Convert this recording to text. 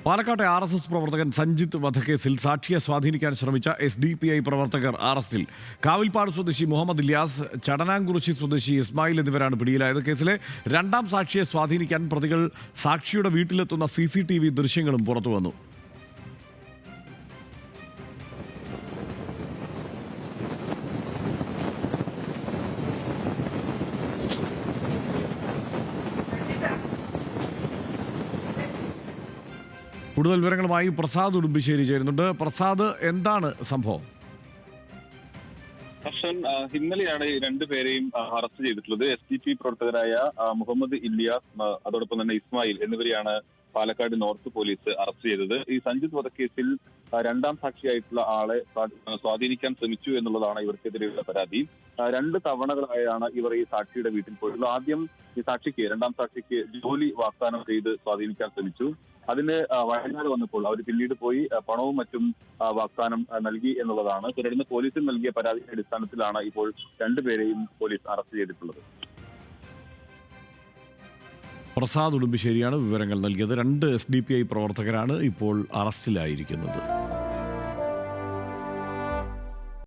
പാലക്കാട്ടെ RSS പ്രവർത്തകൻ സഞ്ജിത്ത് വധക്കേസിൽ സാക്ഷിയെ സ്വാധീനിക്കാൻ ശ്രമിച്ച SDPI പ്രവർത്തകർ അറസ്റ്റിൽ. കാവിൽപ്പാട് സ്വദേശി മുഹമ്മദ് ഇല്യാസ്, ചടനാംകുറിശി സ്വദേശി ഇസ്മായിൽ എന്നിവരാണ് പിടിയിലായത്. കേസിലെ രണ്ടാം സാക്ഷിയെ സ്വാധീനിക്കാൻ പ്രതികൾ സാക്ഷിയുടെ വീട്ടിലെത്തുന്ന CCTV ദൃശ്യങ്ങളും പുറത്തുവന്നു. കൂടുതൽ വിവരങ്ങളുമായി പ്രസാദ് ഉടുമ്പിശ്ശേരി ചേരുന്നുണ്ട്. പ്രസാദ്, എന്താണ് സംഭവം? ഇന്നലെയാണ് ഈ രണ്ടുപേരെയും അറസ്റ്റ് ചെയ്തിട്ടുള്ളത്. SDPI പ്രവർത്തകരായ മുഹമ്മദ് ഇല്യാസ്, അതോടൊപ്പം തന്നെ ഇസ്മായിൽ എന്നിവരെയാണ് പാലക്കാട് നോർത്ത് പോലീസ് അറസ്റ്റ് ചെയ്തത്. ഈ സഞ്ജിത്ത് വധക്കേസിൽ രണ്ടാം സാക്ഷിയായിട്ടുള്ള ആളെ സ്വാധീനിക്കാൻ ശ്രമിച്ചു എന്നുള്ളതാണ് ഇവർക്കെതിരെയുള്ള പരാതി. 2 തവണകളായാണ് ഇവർ ഈ സാക്ഷിയുടെ വീട്ടിൽ പോയിട്ടുള്ളത്. ആദ്യം ഈ രണ്ടാം സാക്ഷിക്ക് ജോലി വാഗ്ദാനം ചെയ്ത് സ്വാധീനിക്കാൻ ശ്രമിച്ചു. അതിന് വയനാട് വന്നപ്പോൾ അവർ പിന്നീട് പോയി പണവും മറ്റും വാഗ്ദാനം നൽകി എന്നുള്ളതാണ്. തുടർന്ന് പോലീസിൽ നൽകിയ പരാതിയുടെ അടിസ്ഥാനത്തിലാണ് ഇപ്പോൾ രണ്ടുപേരെയും പോലീസ് അറസ്റ്റ് ചെയ്തിട്ടുള്ളത്. പ്രസാദ് ഉടുമ്പിശ്ശേരിയാണ് വിവരങ്ങൾ നൽകിയത്. 2 SDPI പ്രവർത്തകരാണ് ഇപ്പോൾ അറസ്റ്റിലായിരിക്കുന്നത്.